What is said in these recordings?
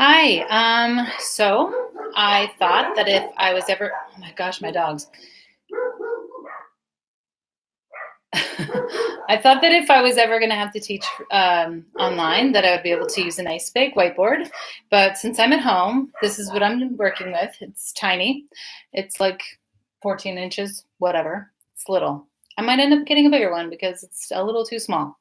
Hi. So I thought that if I was ever, oh my gosh, my dogs. I thought that if I was ever going to have to teach online, that I would be able to use a nice big whiteboard. But since I'm at home, this is what I'm working with. It's tiny. It's like 14 inches, whatever. It's little. I might end up getting a bigger one because it's a little too small.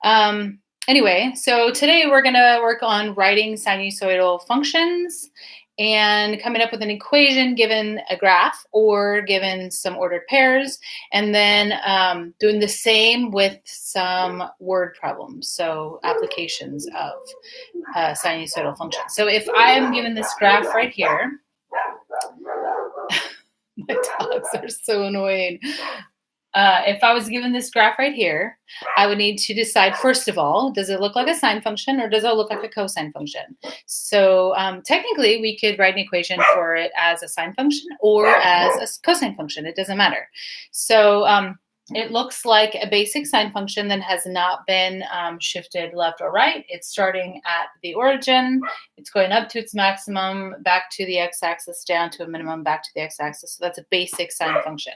Um, anyway, so today we're going to work on writing sinusoidal functions and coming up with an equation given a graph or given some ordered pairs, and then doing the same with some word problems, so applications of sinusoidal functions. So if I am given this graph right here, my dogs are so annoying. If I was given this graph right here, I would need to decide, first of all, does it look like a sine function or does it look like a cosine function? So technically, we could write an equation for it as a sine function or as a cosine function. It doesn't matter. So it looks like a basic sine function that has not been shifted left or right. It's starting at the origin. It's going up to its maximum, back to the x-axis, down to a minimum, back to the x-axis. So that's a basic sine function.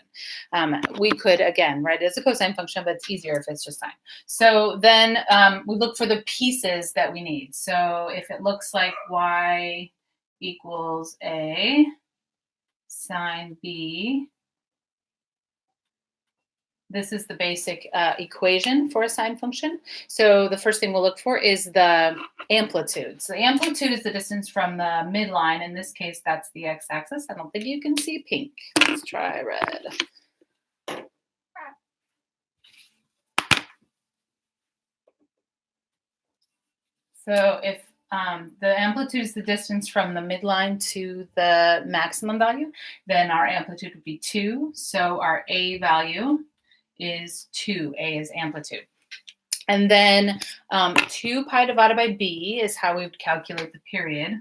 We could, again, write it as a cosine function, but it's easier if it's just sine. So then we look for the pieces that we need. So if it looks like y equals a sine b, this is the basic equation for a sine function. So the first thing we'll look for is the amplitude. So the amplitude is the distance from the midline. In this case, that's the x-axis. I don't think you can see pink. Let's try red. So if the amplitude is the distance from the midline to the maximum value, then our amplitude would be 2. So our A value is 2. A is amplitude. And then 2 pi divided by b is how we would calculate the period.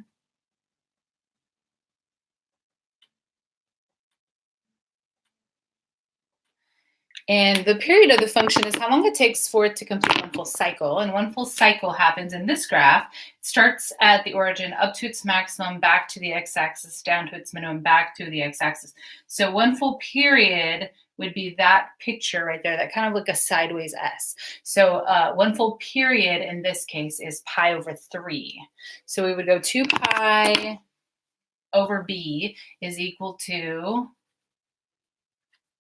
And the period of the function is how long it takes for it to complete one full cycle. And one full cycle happens in this graph. It starts at the origin, up to its maximum, back to the x-axis, down to its minimum, back to the x-axis. So one full period would be that picture right there, that kind of like a sideways S. So one full period in this case is pi over 3. So we would go 2 pi over b is equal to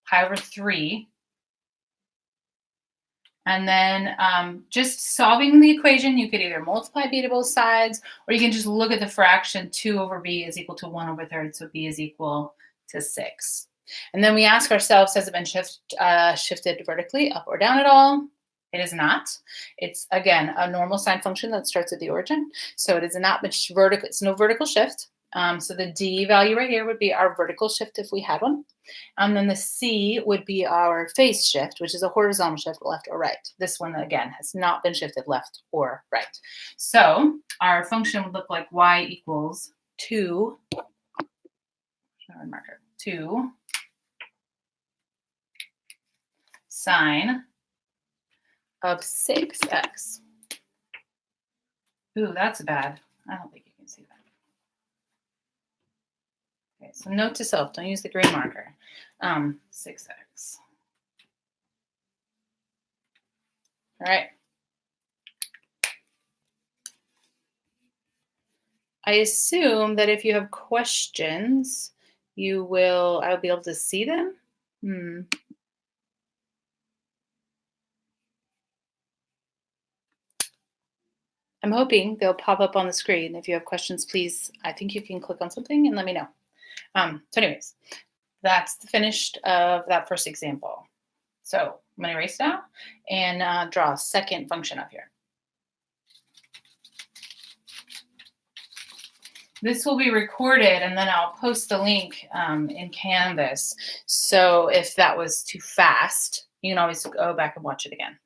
pi over 3. And then just solving the equation, you could either multiply b to both sides, or you can just look at the fraction 2 over b is equal to 1 over 3, so b is equal to 6. And then we ask ourselves, has it been shifted vertically up or down at all? It is not. It's, again, a normal sine function that starts at the origin. So it is not been vertical. It's no vertical shift. So the D value right here would be our vertical shift if we had one. And then the C would be our phase shift, which is a horizontal shift left or right. This one, again, has not been shifted left or right. So our function would look like y equals 2, marker, 2 sine of 6x. Ooh, that's bad. I don't think you can see that. Okay, so note to self, don't use the green marker. 6x. All right. I assume that if you have questions, I'll be able to see them. I'm hoping they'll pop up on the screen. If you have questions, please, I think you can click on something and let me know. So anyways, that's the finished of that first example. So I'm going to erase now and draw a second function up here. This will be recorded and then I'll post the link in Canvas. So if that was too fast, you can always go back and watch it again.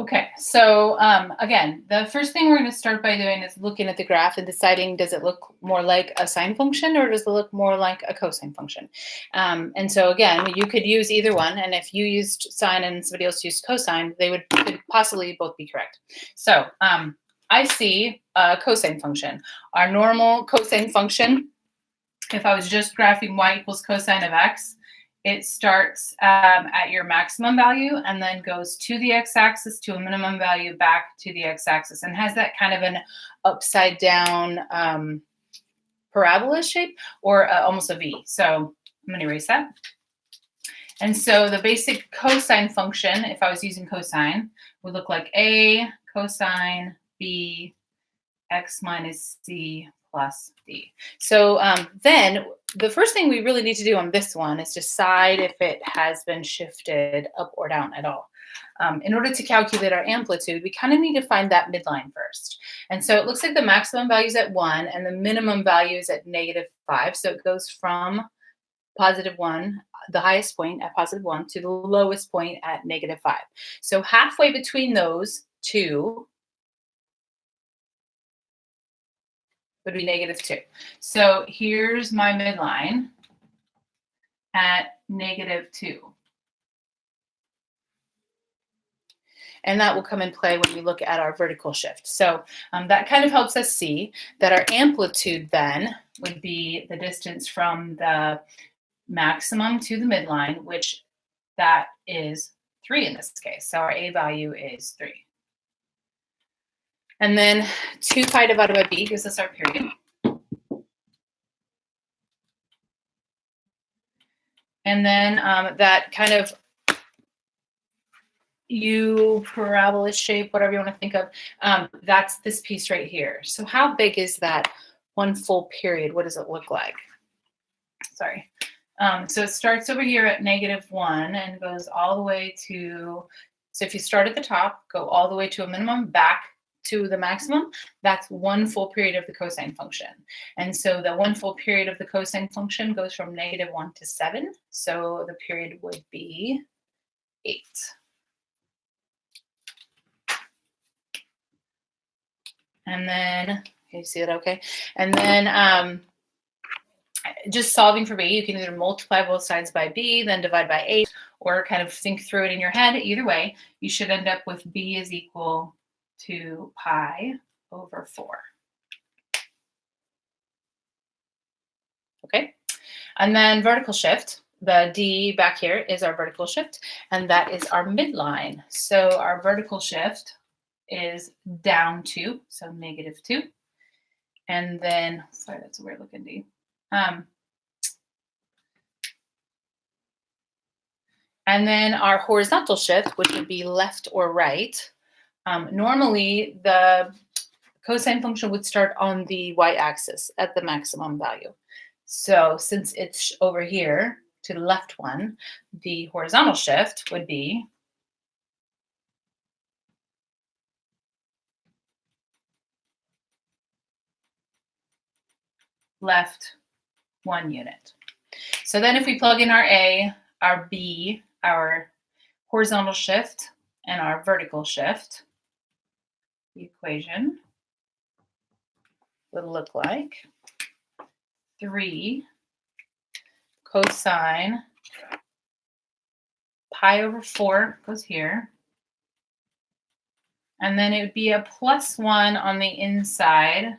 Okay, so again, the first thing we're going to start by doing is looking at the graph and deciding, does it look more like a sine function or does it look more like a cosine function? And so again, you could use either one, and if you used sine and somebody else used cosine, they could possibly both be correct. So I see a cosine function. Our normal cosine function, if I was just graphing y equals cosine of x, it starts at your maximum value and then goes to the x-axis to a minimum value back to the x-axis and has that kind of an upside down parabola shape or almost a V. So I'm going to erase that. And so the basic cosine function, if I was using cosine, would look like A cosine B x minus C plus D. So then the first thing we really need to do on this one is decide if it has been shifted up or down at all. In order to calculate our amplitude, we kind of need to find that midline first. And so it looks like the maximum value is at 1 and the minimum value is at -5. So it goes from +1, the highest point at +1, to the lowest point at -5. So halfway between those two would be -2. So here's my midline at -2. And that will come in play when we look at our vertical shift. So that kind of helps us see that our amplitude then would be the distance from the maximum to the midline, which that is 3 in this case. So our A value is 3. And then 2 pi divided by b gives us our period. And then that kind of parabola shape, whatever you want to think of, that's this piece right here. So how big is that one full period? What does it look like? Sorry. So it starts over here at -1 and goes all the way to, so if you start at the top, go all the way to a minimum, back to the maximum, that's one full period of the cosine function. And so the one full period of the cosine function goes from -1 to 7. So the period would be 8. And then, can you see that okay? And then just solving for b, you can either multiply both sides by b, then divide by 8, or kind of think through it in your head. Either way, you should end up with b is equal to pi over 4. Okay, and then vertical shift, the D back here is our vertical shift, and that is our midline. So our vertical shift is down 2, so -2. And then, sorry, that's a weird looking D. And then our horizontal shift, which would be left or right. Normally, the cosine function would start on the y-axis at the maximum value. So since it's over here to the left one, the horizontal shift would be left 1 unit. So then if we plug in our A, our B, our horizontal shift, and our vertical shift, the equation would look like 3 cosine pi over 4 goes here. And then it would be a +1 on the inside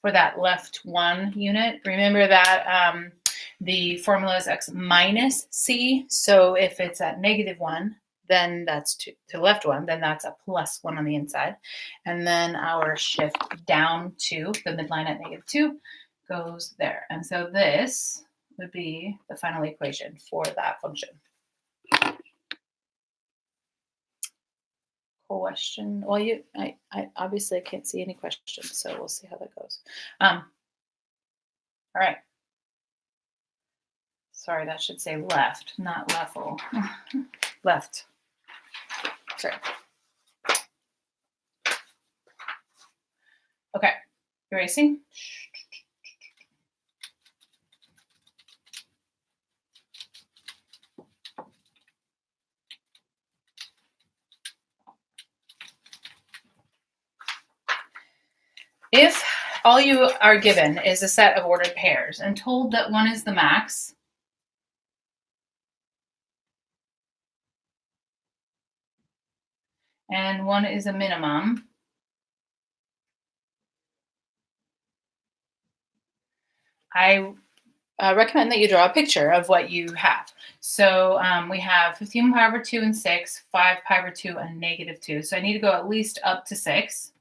for that left 1 unit. Remember that the formula is x minus c. So if it's at -1, then that's to the left 1, then that's a +1 on the inside. And then our shift down to the midline at -2 goes there. And so this would be the final equation for that function. Question. Well, I obviously I can't see any questions, so we'll see how that goes. All right. Sorry, that should say left, not level. Left. Sorry. Okay, erasing. If all you are given is a set of ordered pairs and told that one is the max, and one is a minimum, I recommend that you draw a picture of what you have. So we have 15 pi over 2 and 6, 5 pi over 2 and -2. So I need to go at least up to 6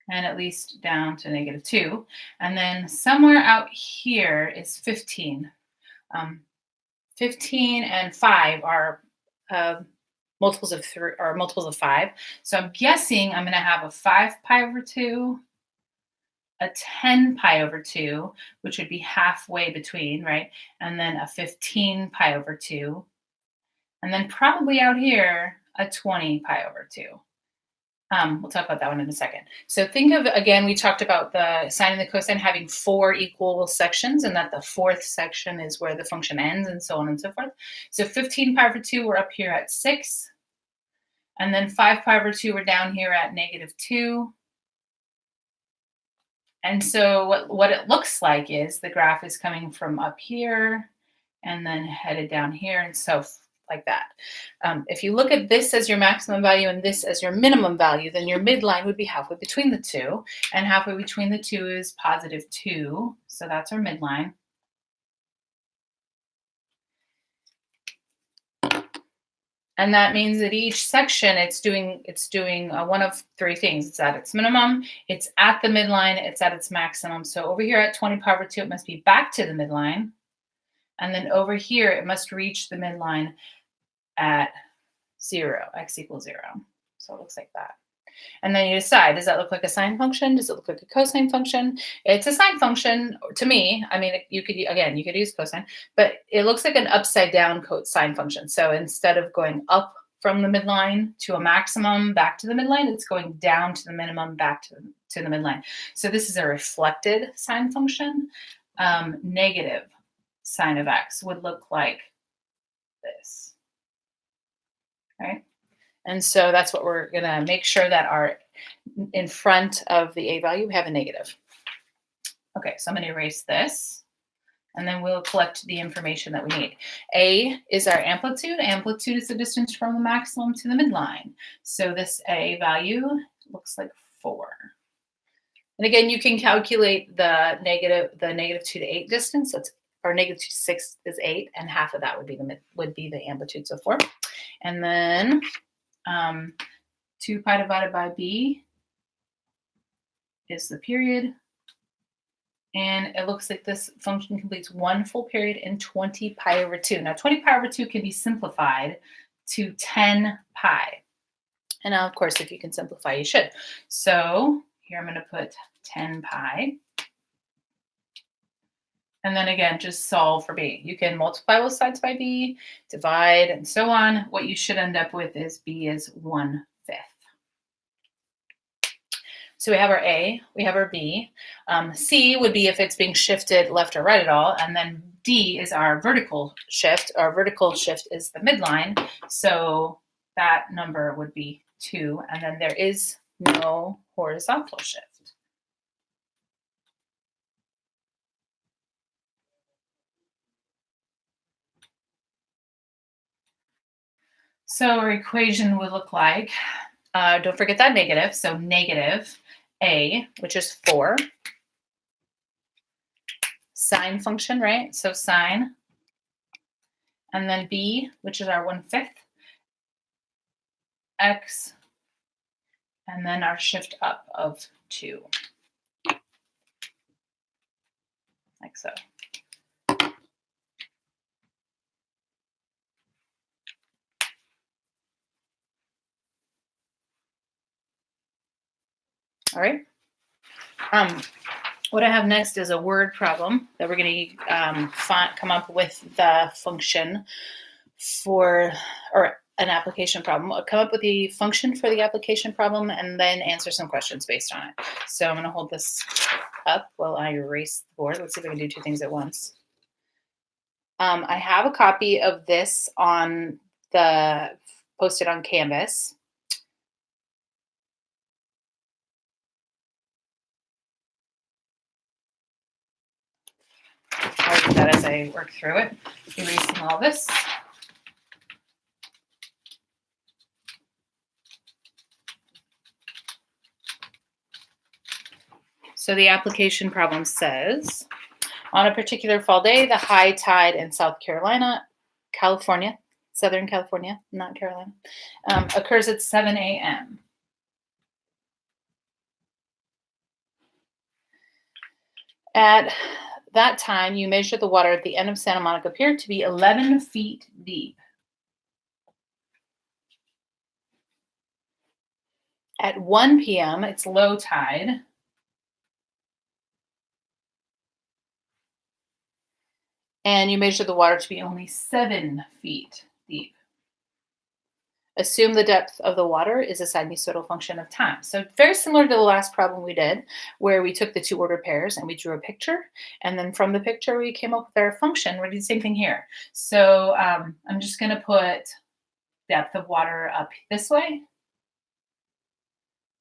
and at least down to -2. And then somewhere out here is 15. 15 and 5 are uh, multiples of 3 or multiples of 5. So I'm guessing I'm going to have a 5 pi over 2, a 10 pi over 2, which would be halfway between, right? And then a 15 pi over 2. And then probably out here, a 20 pi over 2. We'll talk about that one in a second. So think of, again, we talked about the sine and the cosine having 4 equal sections, and that the fourth section is where the function ends, and so on and so forth. So 15 pi over 2, we're up here at 6. And then 5 pi over 2, we're down here at -2. And so what it looks like is the graph is coming from up here and then headed down here, and so like that. If you look at this as your maximum value and this as your minimum value, then your midline would be halfway between the two, and halfway between the two is +2. So that's our midline. And that means that each section it's doing one of 3 things. It's at its minimum, it's at the midline, it's at its maximum. So over here at 20 pi over 2, it must be back to the midline. And then over here, it must reach the midline at 0, x equals 0. So it looks like that. And then you decide, does that look like a sine function? Does it look like a cosine function? It's a sine function to me. I mean, you could use cosine, but it looks like an upside down sine function. So instead of going up from the midline to a maximum back to the midline, it's going down to the minimum back to the midline. So this is a reflected sine function. Negative sine of x would look like this, right? And so that's what we're going to make sure that our in front of the a value we have a negative. Okay, so I'm going to erase this, and then we'll collect the information that we need. A is our amplitude. Amplitude is the distance from the maximum to the midline. So this a value looks like 4. And again, you can calculate the -2 to 8 distance. That's or -2 to 6 is 8, and half of that would be the amplitude, so 4. And then 2 pi divided by b is the period. And it looks like this function completes 1 full period in 20 pi over 2. Now, 20 pi over 2 can be simplified to 10 pi. And now, of course, if you can simplify, you should. So here I'm going to put 10 pi. And then again, just solve for b. You can multiply both sides by b, divide, and so on. What you should end up with is b is 1/5. So we have our A, we have our B. C would be if it's being shifted left or right at all. And then D is our vertical shift. Our vertical shift is the midline. So that number would be 2. And then there is no horizontal shift. So our equation would look like, don't forget that negative. So negative A, which is 4. Sine function, right? So sine. And then B, which is our 1/5. X. And then our shift up of 2. Like so. All right. What I have next is a word problem that we're going to come up with the function for, or an application problem. I'll come up with the function for the application problem and then answer some questions based on it. So I'm going to hold this up while I erase the board. Let's see if I can do 2 things at once. I have a copy of this posted on Canvas. that as I work through it. Erasing all this. So the application problem says, on a particular fall day, the high tide in South Carolina, California, Southern California, not Carolina, occurs at 7 a.m. At that time, you measure the water at the end of Santa Monica Pier to be 11 feet deep. At 1 p.m., it's low tide. And you measure the water to be only 7 feet deep. Assume the depth of the water is a sinusoidal function of time. So very similar to the last problem we did, where we took the two order pairs and we drew a picture. And then from the picture, we came up with our function. We're doing the same thing here. So I'm just going to put depth of water up this way.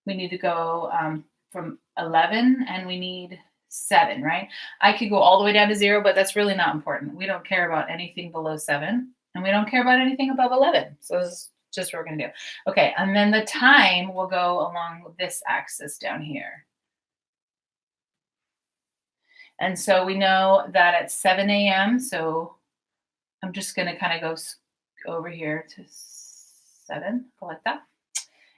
We need to go from 11 and we need 7, right? I could go all the way down to 0, but that's really not important. We don't care about anything below 7 and we don't care about anything above 11. So this is just what we're going to do. Okay, and then the time will go along this axis down here. And so we know that at 7 a.m., so I'm just going to kind of go over here to 7, go like that.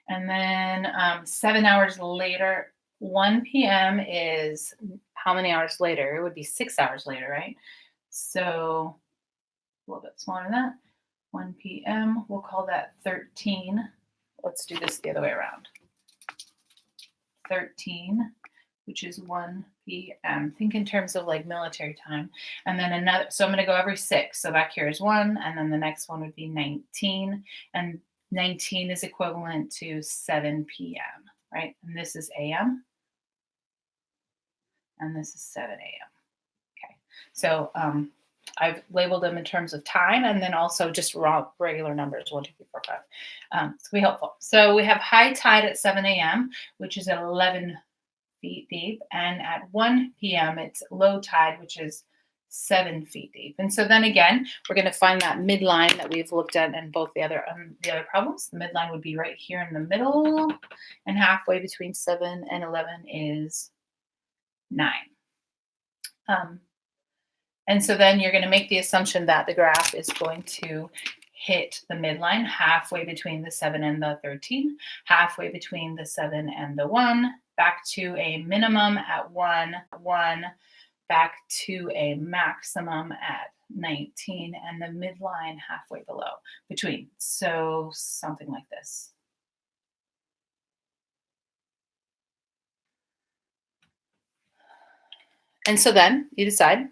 And then 7 hours later, 1 p.m. is how many hours later? It would be 6 hours later, right? So a little bit smaller than that. 1 p.m., we'll call that 13. Let's do this the other way around. 13, which is 1 p.m. Think in terms of like military time. And then another, so I'm going to go every 6. So back here is 1, and then the next one would be 19. And 19 is equivalent to 7 p.m., right? And this is a.m. And this is 7 a.m. Okay, so I've labeled them in terms of time and then also just raw regular numbers, 1, 2, 3, 4, 5. It's going to be helpful. So we have high tide at 7 a.m., which is at 11 feet deep. And at 1 p.m., it's low tide, which is 7 feet deep. And so then again, we're going to find that midline that we've looked at in both the other problems. The midline would be right here in the middle, and halfway between 7 and 11 is 9. And so then you're going to make the assumption that the graph is going to hit the midline halfway between the 7 and the 13, halfway between the 7 and the 1, back to a minimum at 1, back to a maximum at 19, and the midline halfway between. So something like this. And so then you decide,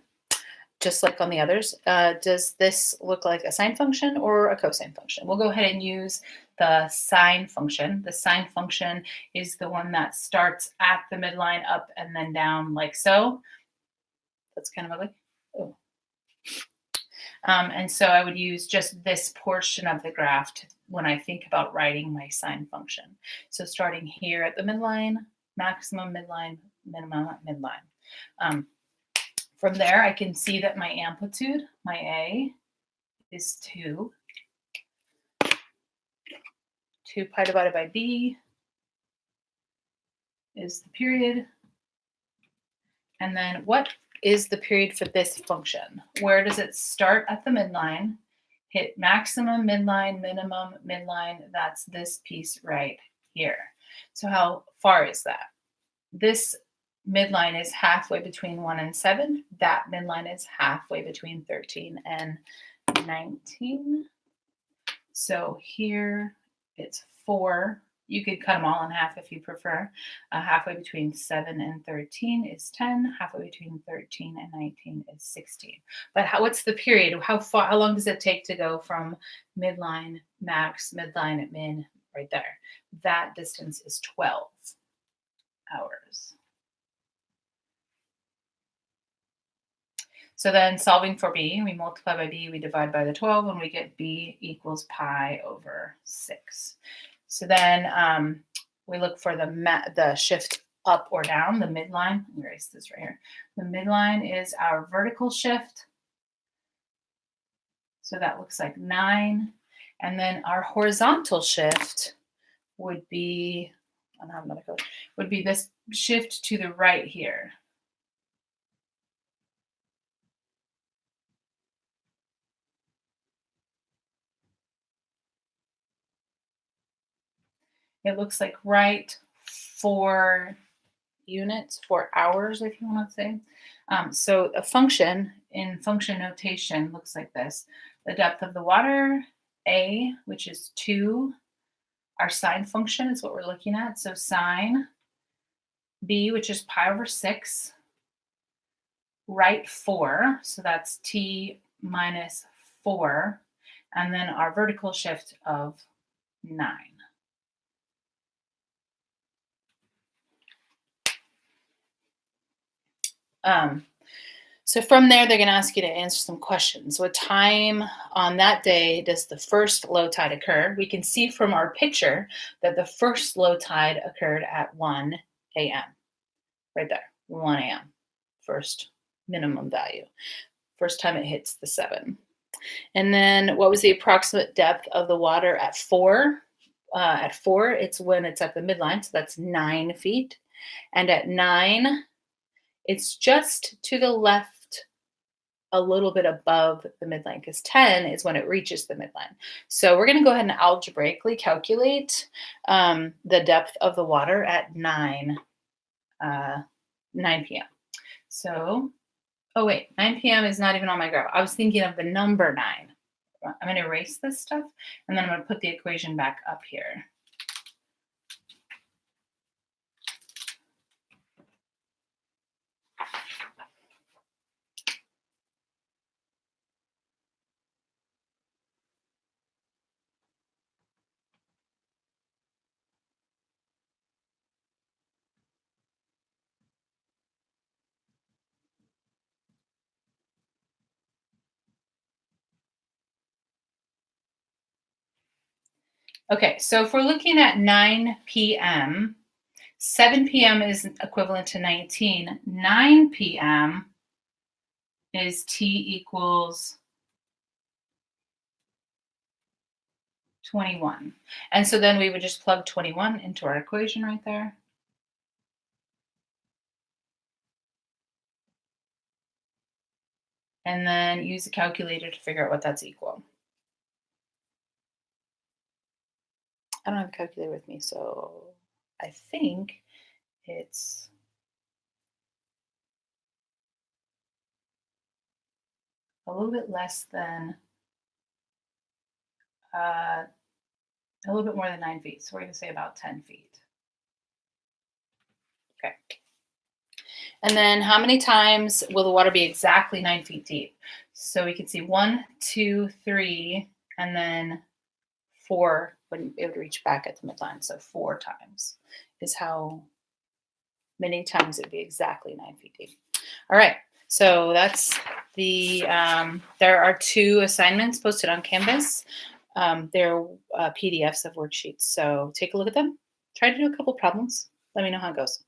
just like on the others, does this look like a sine function or a cosine function? We'll go ahead and use the sine function. The sine function is the one that starts at the midline up and then down like so. That's kind of ugly. Oh. And so I would use just this portion of the graph when I think about writing my sine function. So starting here at the midline, maximum, midline, minimum, midline. From there, I can see that my amplitude, my A, is 2. 2 pi divided by B is the period. And then what is the period for this function? Where does it start at the midline, hit maximum, midline, minimum, midline? That's this piece right here. So how far is that? This midline is halfway between 1 and 7. That midline is halfway between 13 and 19. So here it's 4. You could cut them all in half if you prefer. Halfway between 7 and 13 is 10. Halfway between 13 and 19 is 16. But what's the period? How long does it take to go from midline, max, midline, min, right there? That distance is 12 hours. So then solving for b, we multiply by b, we divide by the 12, and we get b equals pi over 6. So then we look for the shift up or down, the midline. Let me erase this right here. The midline is our vertical shift. So that looks like 9. And then our horizontal shift would be, I don't have another color, would be this shift to the right here. It looks like right 4 units, 4 hours, if you want to say. So a function in function notation looks like this. The depth of the water, A, which is 2. Our sine function is what we're looking at. So sine B, which is pi over 6, right 4. So that's T minus 4. And then our vertical shift of 9. So from there, they're going to ask you to answer some questions. What time on that day does the first low tide occur? We can see from our picture that the first low tide occurred at 1 a.m. Right there, 1 a.m. First minimum value. First time it hits the 7. And then what was the approximate depth of the water at 4? At 4, it's when it's at the midline, so that's 9 feet. And at 9, it's just to the left a little bit above the midline, because 10 is when it reaches the midline. So we're going to go ahead and algebraically calculate the depth of the water at 9 p.m. So, oh wait, 9 p.m. is not even on my graph. I was thinking of the number 9. I'm going to erase this stuff, and then I'm going to put the equation back up here. Okay, so if we're looking at 9 p.m., 7 p.m. is equivalent to 19. 9 p.m. is T equals 21. And so then we would just plug 21 into our equation right there. And then use a calculator to figure out what that's equal. I don't have a calculator with me, so I think it's a little bit less than, a little bit more than 9 feet. So we're going to say about 10 feet. Okay. And then how many times will the water be exactly 9 feet deep? So we can see 1, 2, 3, and then 4 when it would reach back at the midline. So 4 times is how many times it would be exactly 9 feet deep. All right. So that's the, there are 2 assignments posted on Canvas. They're PDFs of worksheets. So take a look at them. Try to do a couple problems. Let me know how it goes.